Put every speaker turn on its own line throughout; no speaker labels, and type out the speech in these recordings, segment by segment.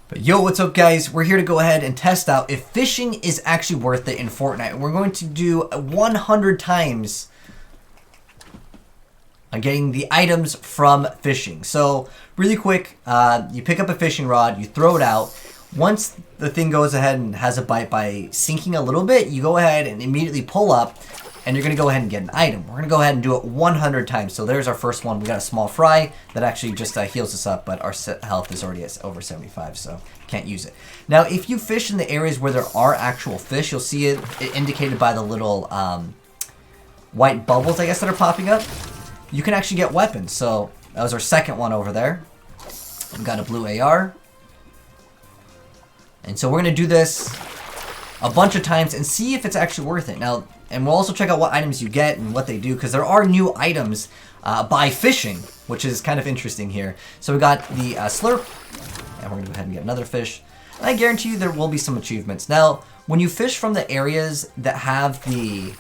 But yo, what's up guys? We're here to go ahead and test out if fishing is actually worth it in Fortnite. We're going to do 100 times on getting the items from fishing. So really quick, you pick up a fishing rod, you throw it out. Once the thing goes ahead and has a bite by sinking a little bit, you go ahead and immediately pull up and you're going to go ahead and get an item. We're going to go ahead and do it 100 times. So there's our first one. We got a small fry that actually just heals us up, but our health is already at over 75, so can't use it. Now, if you fish in the areas where there are actual fish, you'll see it indicated by the little white bubbles, I guess, that are popping up. You can actually get weapons. So that was our second one over there. We got a blue AR. And so we're going to do this a bunch of times and see if it's actually worth it. Now, and we'll also check out what items you get and what they do, because there are new items by fishing, which is kind of interesting here. So we got the slurp, and we're going to go ahead and get another fish. And I guarantee you there will be some achievements. Now, when you fish from the areas that have the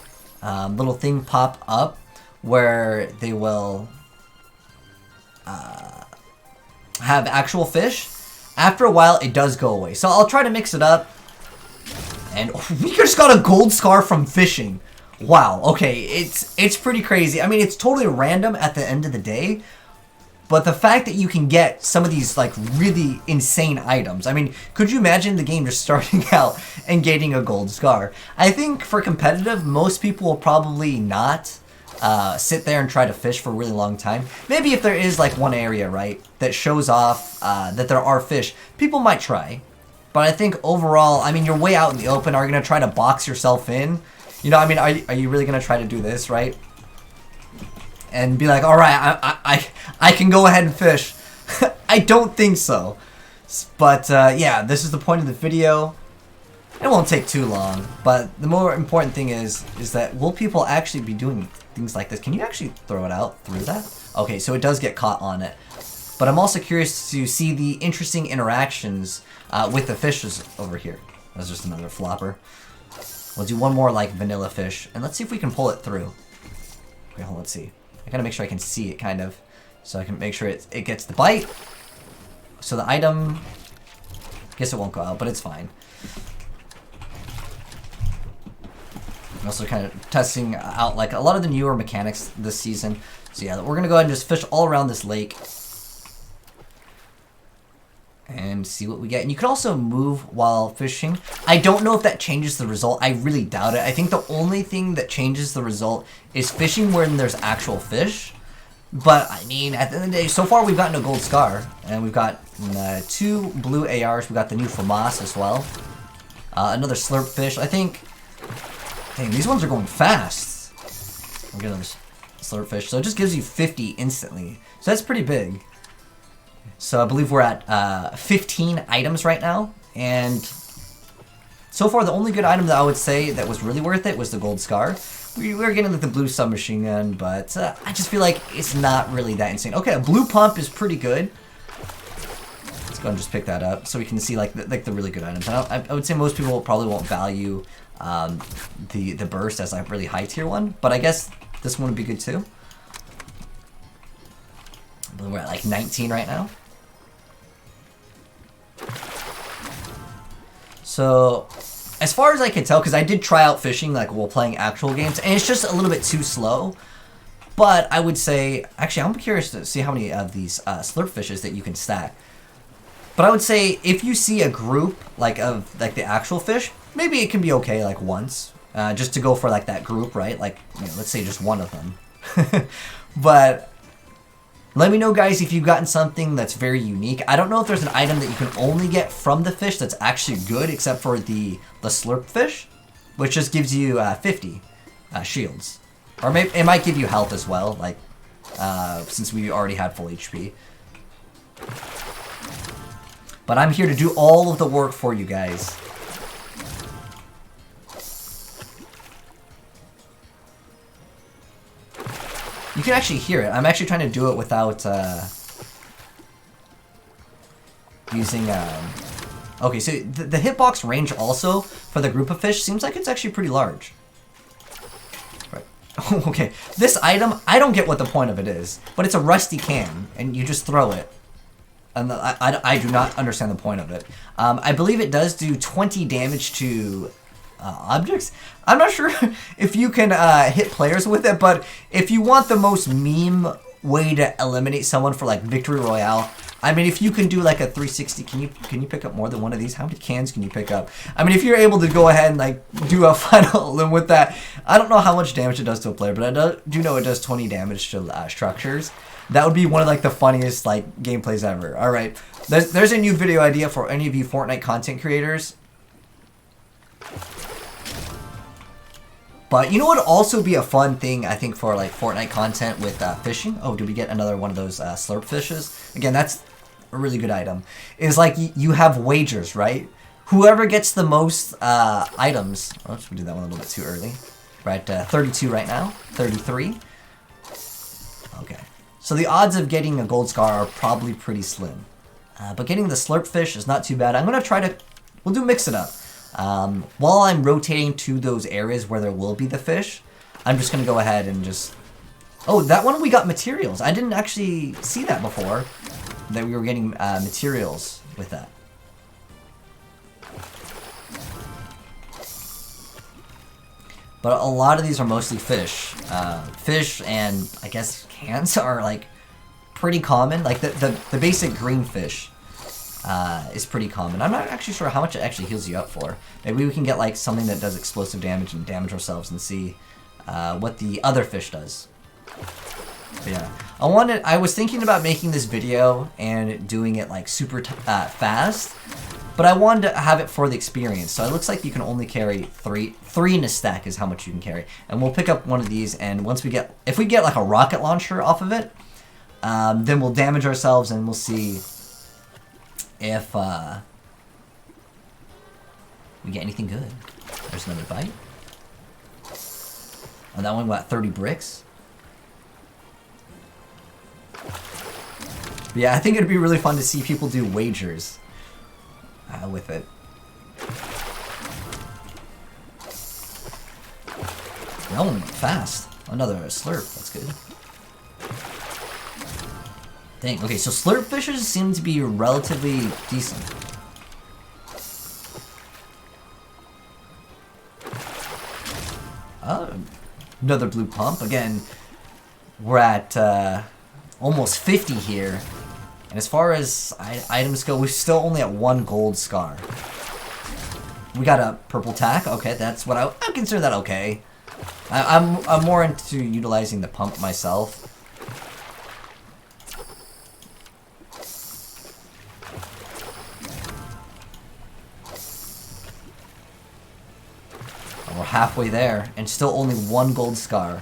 little thing pop up, where they will have actual fish, after a while it does go away. So I'll try to mix it up. And we just got a gold scar from fishing. Wow, okay, it's pretty crazy. I mean, it's totally random at the end of the day, but the fact that you can get some of these like really insane items. I mean, could you imagine the game just starting out and getting a gold scar? I think for competitive, most people will probably not sit there and try to fish for a really long time. Maybe if there is like one area, right, that shows off that there are fish, people might try. But I think overall, I mean, you're way out in the open. Are you going to try to box yourself in? You know, I mean, are you really going to try to do this, right? And be like, all right, I can go ahead and fish. I don't think so. But yeah, this is the point of the video. It won't take too long. But the more important thing is that will people actually be doing things like this? Can you actually throw it out through that? Okay, so it does get caught on it. But I'm also curious to see the interesting interactions with the fishes over here. That's just another flopper. We'll do one more like vanilla fish, and let's see if we can pull it through. Okay, hold on, let's see. I gotta make sure I can see it kind of, so I can make sure it gets the bite. So the item, I guess it won't go out, but it's fine. I'm also kind of testing out like a lot of the newer mechanics this season. So yeah, we're gonna go ahead and just fish all around this lake and see what we get. And you can also move while fishing. I don't know if that changes the result. I really doubt it. I think the only thing that changes the result is fishing when there's actual fish. But I mean, at the end of the day, so far we've gotten a gold scar, and we've got 2 blue ARs. We got the new FAMAS as well. Another slurp fish. I think, dang, these ones are going fast. We'll get another slurp fish. So it just gives you 50 instantly. So that's pretty big. So I believe we're at 15 items right now, and so far the only good item that I would say that was really worth it was the gold scar. We were getting like the blue submachine gun, but I just feel like it's not really that insane. Okay, a blue pump is pretty good. Let's go and just pick that up so we can see like the really good items. I would say most people probably won't value the burst as like really high tier one, but I guess this one would be good too. I believe we're at like 19 right now. So, as far as I can tell, because I did try out fishing like while playing actual games, and it's just a little bit too slow. But I would say, actually, I'm curious to see how many of these slurp fishes that you can stack. But I would say if you see a group like of like the actual fish, maybe it can be okay like once, just to go for like that group, right? Like, you know, let's say just one of them. But let me know, guys, if you've gotten something that's very unique. I don't know if there's an item that you can only get from the fish that's actually good, except for the slurp fish, which just gives you 50 shields. Or maybe it might give you health as well, like since we already had full HP. But I'm here to do all of the work for you guys. You can actually hear it. I'm actually trying to do it without using... Okay, so the hitbox range also for the group of fish seems like it's actually pretty large. Right. Okay, this item, I don't get what the point of it is, but it's a rusty can, and you just throw it. And I do not understand the point of it. I believe it does do 20 damage to objects. I'm not sure if you can hit players with it, but if you want the most meme way to eliminate someone for like Victory Royale, I mean, if you can do like a 360, can you pick up more than one of these? How many cans can you pick up? I mean, if you're able to go ahead and like do a final limb with that, I don't know how much damage it does to a player, but I do know it does 20 damage to structures. That would be one of like the funniest like gameplays ever. All right, there's a new video idea for any of you Fortnite content creators. But you know what would also be a fun thing, I think, for like Fortnite content with fishing? Oh, did we get another one of those slurp fishes? Again, that's a really good item. Is like you have wagers, right? Whoever gets the most items. Oops, we did that one a little bit too early. We're at 32 right now. 33. Okay. So the odds of getting a gold scar are probably pretty slim. But getting the slurp fish is not too bad. I'm going to try to... We'll do mix it up. While I'm rotating to those areas where there will be the fish, I'm just going to go ahead and just... Oh, that one we got materials. I didn't actually see that before, that we were getting materials with that. But a lot of these are mostly fish. Fish and, I guess, cans are, like, pretty common. Like, the basic green fish is pretty common. I'm not actually sure how much it actually heals you up for. Maybe we can get, like, something that does explosive damage and damage ourselves and see what the other fish does. But yeah. I was thinking about making this video and doing it, like, super fast. But I wanted to have it for the experience, so it looks like you can only carry three in a stack is how much you can carry. And we'll pick up one of these, and once we get, if we get like a rocket launcher off of it, then we'll damage ourselves and we'll see if we get anything good. There's another bite. Oh, that one got 30 bricks. But yeah, I think it'd be really fun to see people do wagers. With it. That one went fast. Another slurp. That's good. Dang. Okay, so slurp fishes seem to be relatively decent. Another blue pump. Again, we're at almost 50 here. And as far as items go, we're still only at 1 gold scar. We got a purple tack. Okay, that's what I consider that okay. I'm more into utilizing the pump myself. And we're halfway there, and still only 1 gold scar.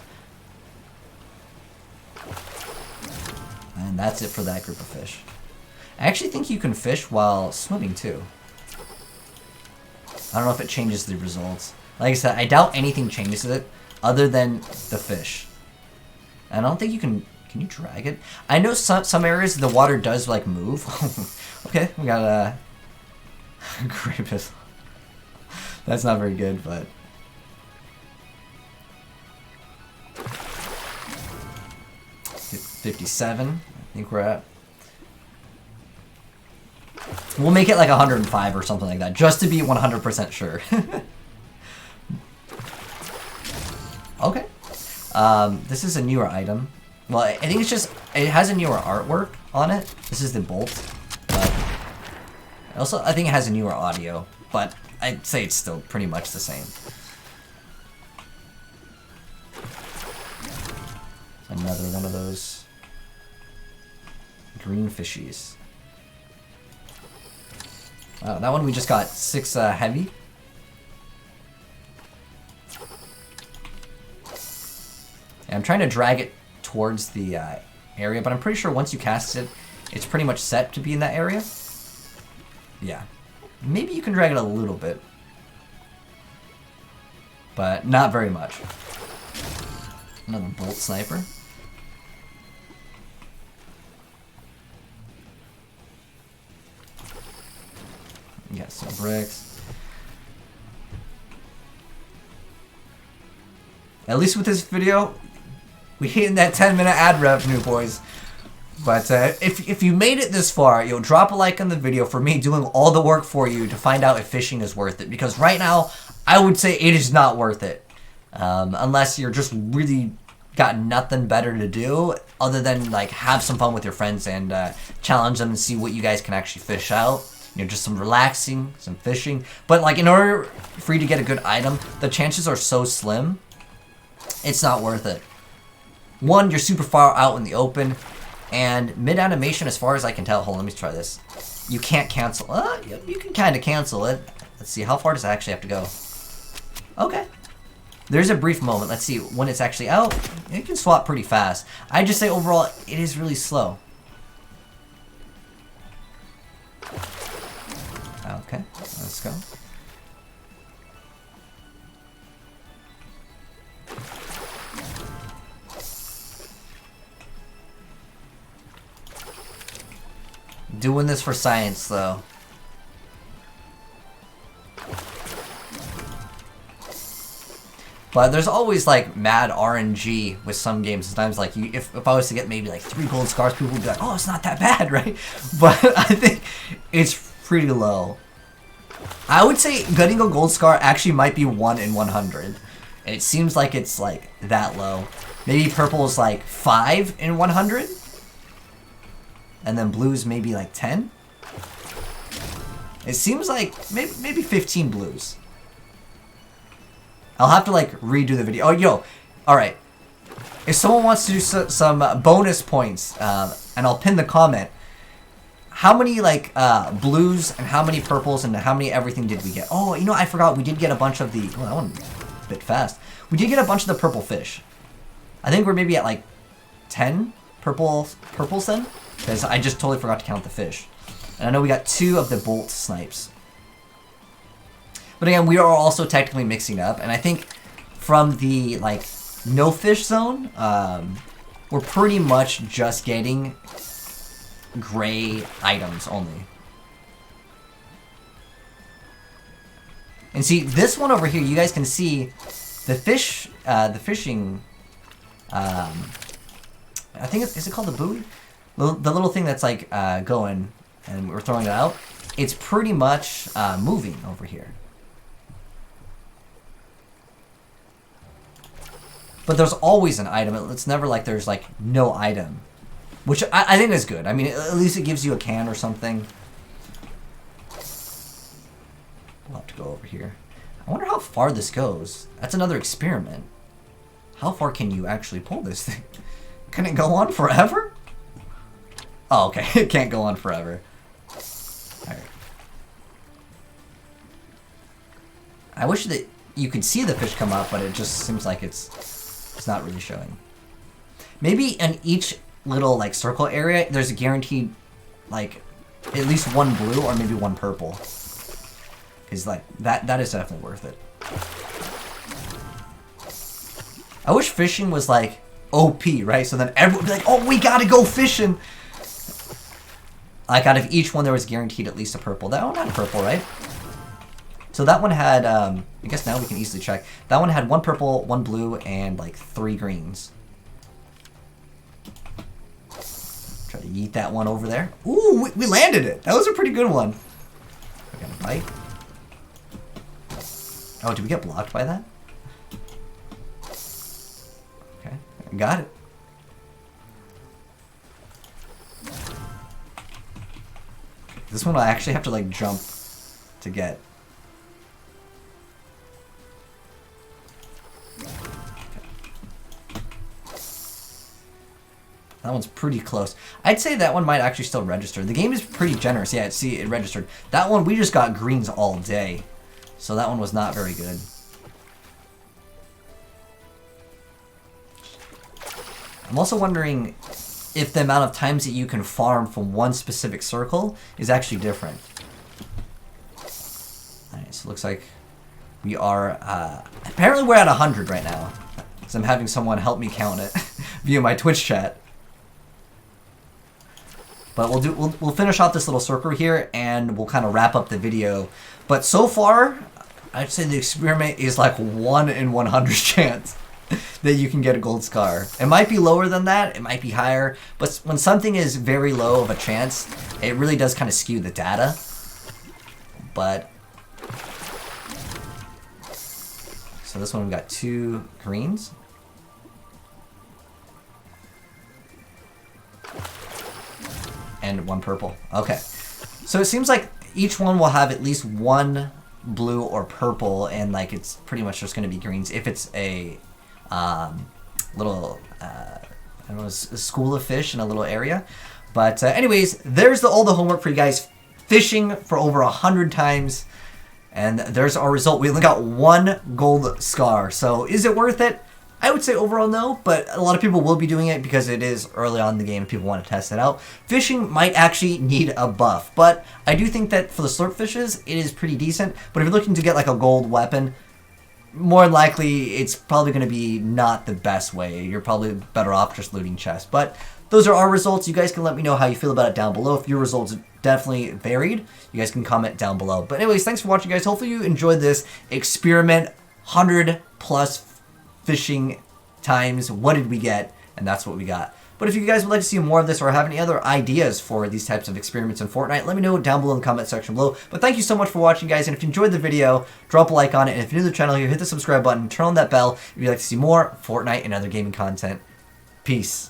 And that's it for that group of fish. I actually think you can fish while swimming too. I don't know if it changes the results. Like I said, I doubt anything changes it other than the fish. And I don't think you can you drag it? I know some areas the water does like move. Okay, we got a Grapus. That's not very good, but 57, I think we're at. We'll make it like 105 or something like that, just to be 100% sure. Okay. This is a newer item. Well, I think it's just, it has a newer artwork on it. This is the bolt. But also, I think it has a newer audio, but I'd say it's still pretty much the same. Another one of those green fishies. Wow, that one we just got 6 heavy. And I'm trying to drag it towards the area, but I'm pretty sure once you cast it, it's pretty much set to be in that area. Yeah. Maybe you can drag it a little bit. But not very much. Another bolt sniper. Got some bricks. At least with this video, we hitting that 10-minute ad revenue, boys. But if you made it this far, you'll drop a like on the video for me doing all the work for you to find out if fishing is worth it. Because right now, I would say it is not worth it. Unless you're just really got nothing better to do other than like have some fun with your friends and challenge them and see what you guys can actually fish out. You know, just some relaxing, some fishing. But like in order for you to get a good item, the chances are so slim, it's not worth it. One, you're super far out in the open, and mid-animation, as far as I can tell, hold on, let me try this. You can't cancel. You can kind of cancel it. Let's see, how far does it actually have to go? Okay. There's a brief moment. Let's see, when it's actually out, it can swap pretty fast. I just say overall, it is really slow. Okay, let's go. Doing this for science, though. But there's always like mad RNG with some games. Sometimes like if I was to get maybe like 3 gold scars, people would be like, oh, it's not that bad, right? But I think it's pretty low. I would say getting a gold scar actually might be 1 in 100. And it seems like it's like that low. Maybe purple is like 5 in 100. And then blues maybe like 10. It seems like maybe 15 blues. I'll have to like redo the video. Oh, yo, all right. If someone wants to do some bonus points, and I'll pin the comment. How many like blues and how many purples and how many everything did we get? Oh, you know, I forgot. We did get a bunch of the. Oh, that one a bit fast. We did get a bunch of the purple fish. I think we're maybe at like 10 purples then, because I just totally forgot to count the fish. And I know we got 2 of the bolt snipes. But again, we are also technically mixing up, and I think from the like no fish zone, we're pretty much just getting gray items only. And see, this one over here, you guys can see the fish, the fishing, I think, is it called the buoy? The little thing that's like going, and we're throwing it out. It's pretty much moving over here. But there's always an item. It's never like there's like no item. Which I think is good. I mean, at least it gives you a can or something. We'll have to go over here. I wonder how far this goes. That's another experiment. How far can you actually pull this thing? Can it go on forever? Oh, okay. It can't go on forever. Alright. I wish that you could see the fish come up, but it just seems like it's not really showing. Maybe in each little like circle area, there's a guaranteed like at least 1 blue or maybe 1 purple. Because like that is definitely worth it. I wish fishing was like OP, right? So then everyone would be like, oh, we gotta go fishing. Like out of each one there was guaranteed at least a purple. That one had a purple, right? So that one had, I guess now we can easily check. That one had 1 purple, 1 blue, and like 3 greens. Try to yeet that one over there. Ooh, we landed it. That was a pretty good one. We're gonna bite. Oh, did we get blocked by that? Okay, got it. This one I actually have to like jump to get. That one's pretty close. I'd say that one might actually still register. The game is pretty generous. Yeah, see, it registered. That one, we just got greens all day. So that one was not very good. I'm also wondering if the amount of times that you can farm from one specific circle is actually different. Alright, so it looks like we are, apparently we're at 100 right now. Because I'm having someone help me count it via my Twitch chat. But we'll finish off this little circle here, and we'll kind of wrap up the video. But so far, I'd say the experiment is like 1 in 100 chance. that you can get a gold scar. It might be lower than that, it might be higher, but when something is very low of a chance, it really does kind of skew the data. But so this one we got 2 greens. And 1 purple. Okay. So it seems like each one will have at least 1 blue or purple, and like it's pretty much just going to be greens if it's a little I don't know, a school of fish in a little area. But anyways, there's all the homework for you guys. Fishing for over 100 times, and there's our result. We only got 1 gold scar. So is it worth it? I would say overall no, but a lot of people will be doing it because it is early on in the game and people want to test it out. Fishing might actually need a buff, but I do think that for the slurp fishes, it is pretty decent. But if you're looking to get like a gold weapon, more likely it's probably going to be not the best way. You're probably better off just looting chests. But those are our results. You guys can let me know how you feel about it down below. If your results definitely varied, you guys can comment down below. But anyways, thanks for watching, guys. Hopefully you enjoyed this experiment. 100 plus fishing times. What did we get? And that's what we got. But if you guys would like to see more of this or have any other ideas for these types of experiments in Fortnite, let me know down below in the comment section below. But thank you so much for watching, guys. And if you enjoyed the video, drop a like on it. And if you're new to the channel here, hit the subscribe button, turn on that bell if you'd like to see more Fortnite and other gaming content. Peace.